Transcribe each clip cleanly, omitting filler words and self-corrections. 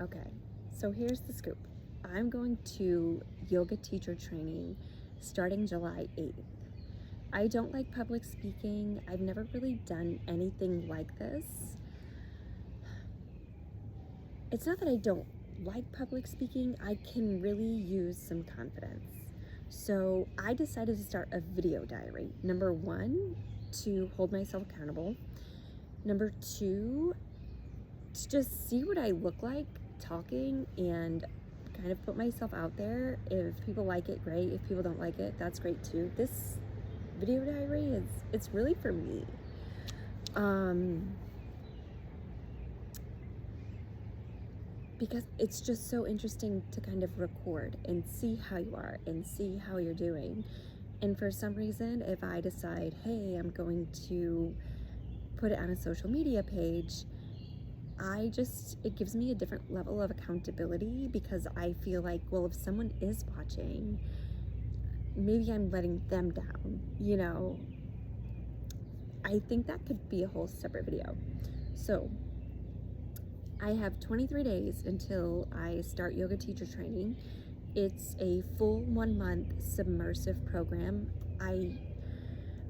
Okay, so here's the scoop. I'm going to yoga teacher training starting July 8th. I don't like public speaking. I've never really done anything like this. It's not that I don't like public speaking, I can really use some confidence. So I decided to start a video diary. Number one, to hold myself accountable. Number two, to just see what I look like talking and kind of put myself out there. If people like it, great. If people don't like it, that's great too. This video diary it's really for me. Because it's just so interesting to kind of record and see how you are and see how you're doing. And for some reason, if I decide, hey, I'm going to put it on a social media page, it gives me a different level of accountability, because I feel like, well, if someone is watching, maybe I'm letting them down, I think that could be a whole separate video. So I have 23 days until I start yoga teacher training. It's a full 1 month submersive program. I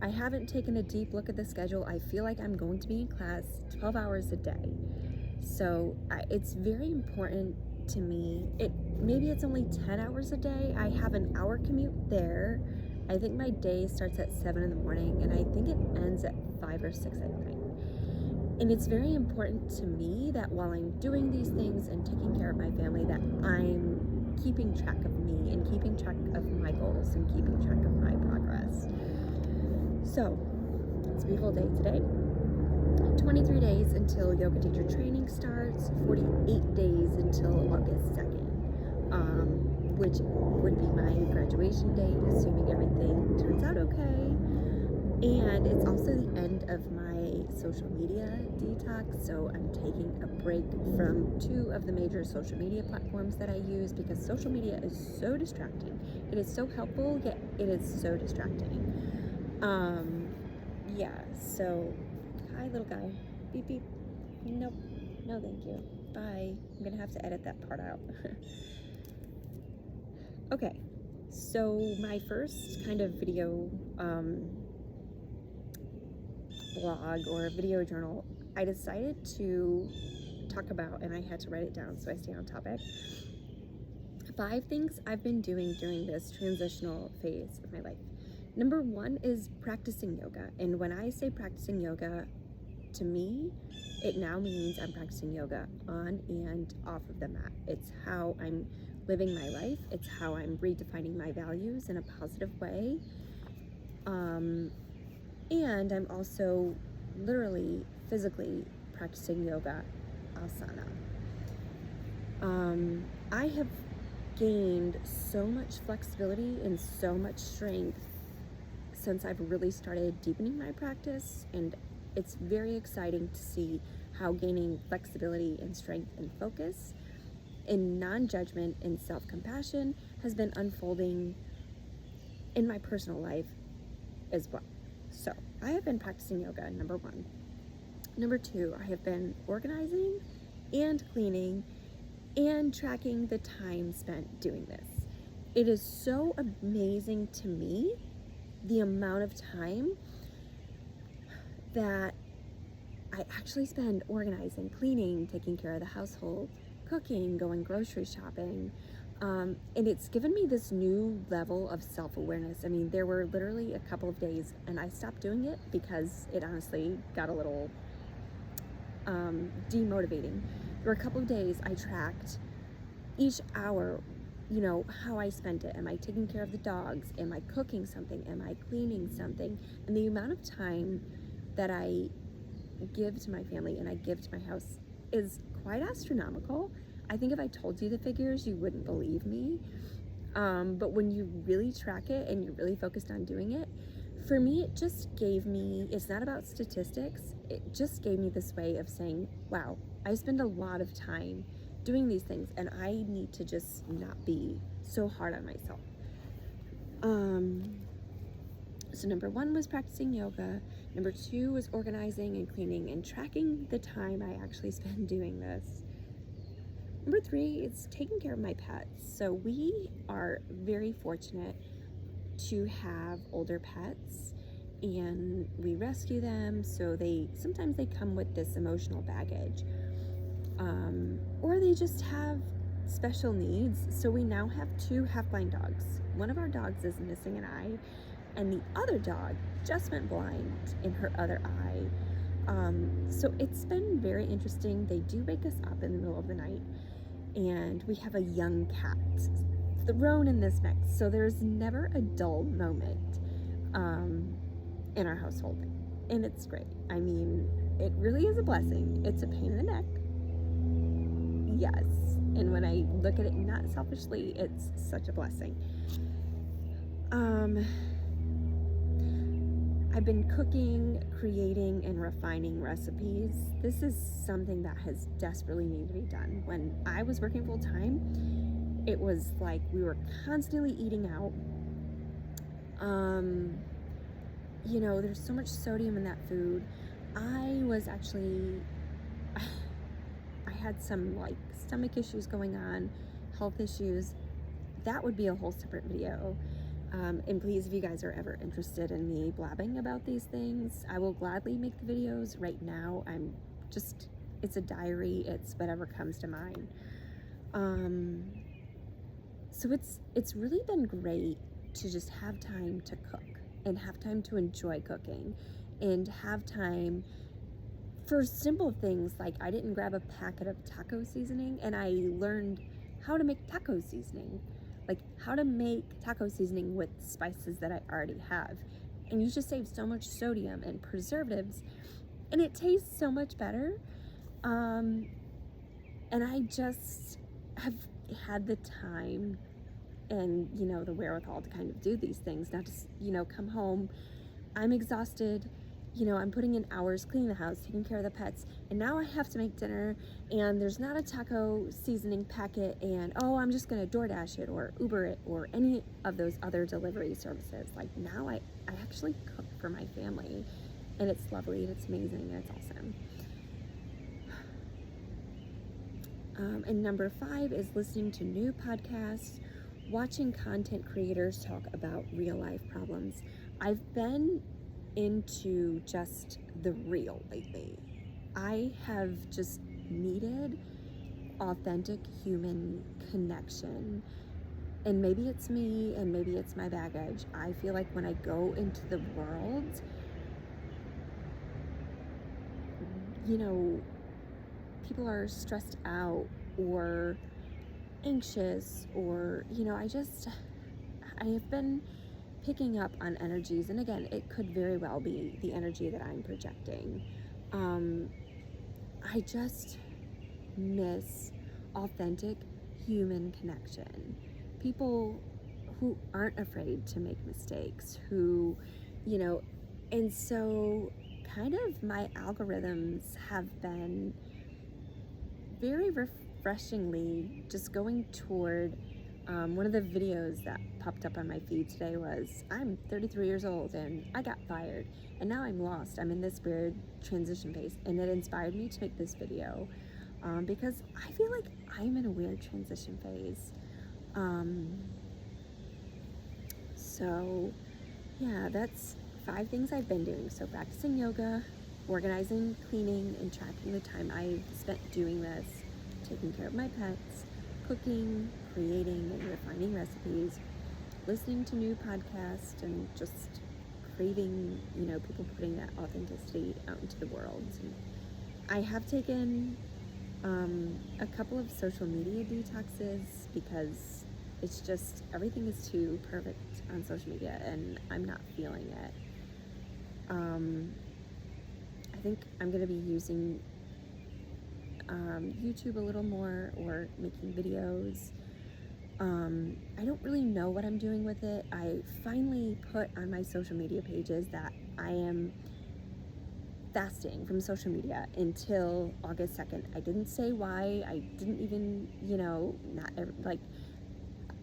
haven't taken a deep look at the schedule. I feel like I'm going to be in class 12 hours a day. So it's very important to me. Maybe it's only 10 hours a day. I have an hour commute there. I think my day starts at 7 in the morning and I think it ends at 5 or 6 at night. And it's very important to me that while I'm doing these things and taking care of my family, that I'm keeping track of me and keeping track of my goals and keeping track of my progress. So it's a beautiful day today. 23 days until yoga teacher training starts, 48 days until August 2nd, which would be my graduation date, assuming everything turns out okay. And it's also the end of my social media detox, so I'm taking a break from 2 of the major social media platforms that I use, because social media is so distracting. It is so helpful, yet it is so distracting. Yeah, so hi little guy, beep beep. Nope, no thank you, bye. I'm gonna have to edit that part out. Okay, so my first kind of video blog or video journal, I decided to talk about, and I had to write it down so I stay on topic, 5 things I've been doing during this transitional phase of my life. Number 1 is practicing yoga. And when I say practicing yoga, to me, it now means I'm practicing yoga on and off of the mat. It's how I'm living my life. It's how I'm redefining my values in a positive way. And I'm also literally, physically practicing yoga asana. I have gained so much flexibility and so much strength since I've really started deepening my practice, and it's very exciting to see how gaining flexibility and strength and focus and non-judgment and self-compassion has been unfolding in my personal life as well. So I have been practicing yoga, number 1. Number 2, I have been organizing and cleaning and tracking the time spent doing this. It is so amazing to me the amount of time that I actually spend organizing, cleaning, taking care of the household, cooking, going grocery shopping. And it's given me this new level of self-awareness. I mean, there were literally a couple of days, and I stopped doing it because it honestly got a little demotivating. There were a couple of days I tracked each hour, how I spent it. Am I taking care of the dogs? Am I cooking something? Am I cleaning something? And the amount of time that I give to my family and I give to my house is quite astronomical. I think if I told you the figures, you wouldn't believe me. But when you really track it and you're really focused on doing it, for me, it just gave me, it's not about statistics, it just gave me this way of saying, wow, I spend a lot of time doing these things, and I need to just not be so hard on myself. So number 1 was practicing yoga. Number 2 was organizing and cleaning and tracking the time I actually spend doing this. Number 3 is taking care of my pets. So we are very fortunate to have older pets, and we rescue them, so sometimes they come with this emotional baggage, or they just have special needs. So we now have 2 half-blind dogs. One of our dogs is missing an eye, and the other dog just went blind in her other eye. So it's been very interesting. They do wake us up in the middle of the night, and we have a young cat thrown in this mix, so there's never a dull moment in our household, and it's great. I mean, it really is a blessing. It's a pain in the neck, yes, and when I look at it not selfishly, it's such a blessing. I've been cooking, creating, and refining recipes. This is something that has desperately needed to be done. When I was working full time, it was like we were constantly eating out. You know, there's so much sodium in that food. I had some like stomach issues going on, health issues. That would be a whole separate video. And please, if you guys are ever interested in me blabbing about these things, I will gladly make the videos. Right now, it's a diary. It's whatever comes to mind. So it's really been great to just have time to cook and have time to enjoy cooking and have time for simple things. Like I didn't grab a packet of taco seasoning, and I learned how to make taco seasoning. Like how to make taco seasoning with spices that I already have. And you just save so much sodium and preservatives, and it tastes so much better. And I just have had the time and, you know, the wherewithal to kind of do these things, not just, you know, come home, I'm exhausted, you know, I'm putting in hours cleaning the house, taking care of the pets, and now I have to make dinner, and there's not a taco seasoning packet, and I'm just gonna DoorDash it or Uber it or any of those other delivery services. Like now I actually cook for my family, and it's lovely, and it's amazing, and it's awesome. And number 5 is listening to new podcasts, watching content creators talk about real life problems. I've been into just the real lately. I have just needed authentic human connection. And maybe it's me and maybe it's my baggage. I feel like when I go into the world, you know, people are stressed out or anxious, or, you know, I have been picking up on energies, and again, it could very well be the energy that I'm projecting. I just miss authentic human connection. People who aren't afraid to make mistakes, who, you know, and so kind of my algorithms have been very refreshingly just going toward one of the videos that popped up on my feed today was, I'm 33 years old and I got fired and now I'm lost. I'm in this weird transition phase, and it inspired me to make this video because I feel like I'm in a weird transition phase. So yeah, that's 5 things I've been doing. So practicing yoga, organizing, cleaning, and tracking the time I've spent doing this, taking care of my pets, cooking, creating and refining recipes, listening to new podcasts, and just craving, you know, people putting that authenticity out into the world. And I have taken a couple of social media detoxes because it's just, everything is too perfect on social media and I'm not feeling it. I think I'm going to be using YouTube a little more, or making videos. I don't really know what I'm doing with it. I finally put on my social media pages that I am fasting from social media until August 2nd. I didn't say why. I didn't even, you know,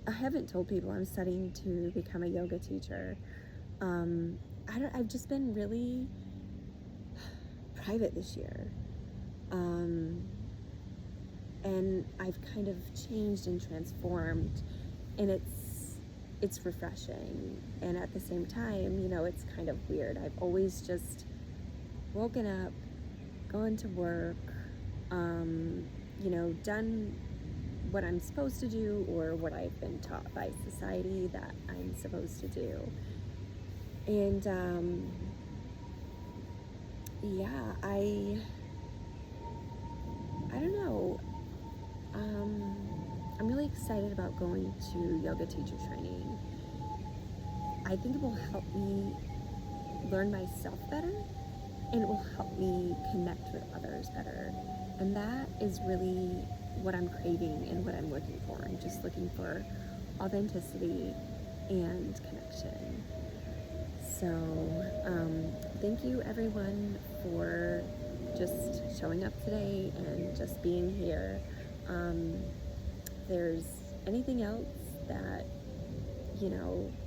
I haven't told people I'm studying to become a yoga teacher. I've just been really private this year. and I've kind of changed and transformed, and it's refreshing, and at the same time, you know, it's kind of weird. I've always just woken up, gone to work, you know, done what I'm supposed to do or what I've been taught by society that I'm supposed to do. And yeah, I don't know. I'm really excited about going to yoga teacher training. I think it will help me learn myself better, and it will help me connect with others better. And that is really what I'm craving and what I'm looking for. I'm just looking for authenticity and connection. So thank you everyone for just showing up today and just being here. If there's anything else that, you know,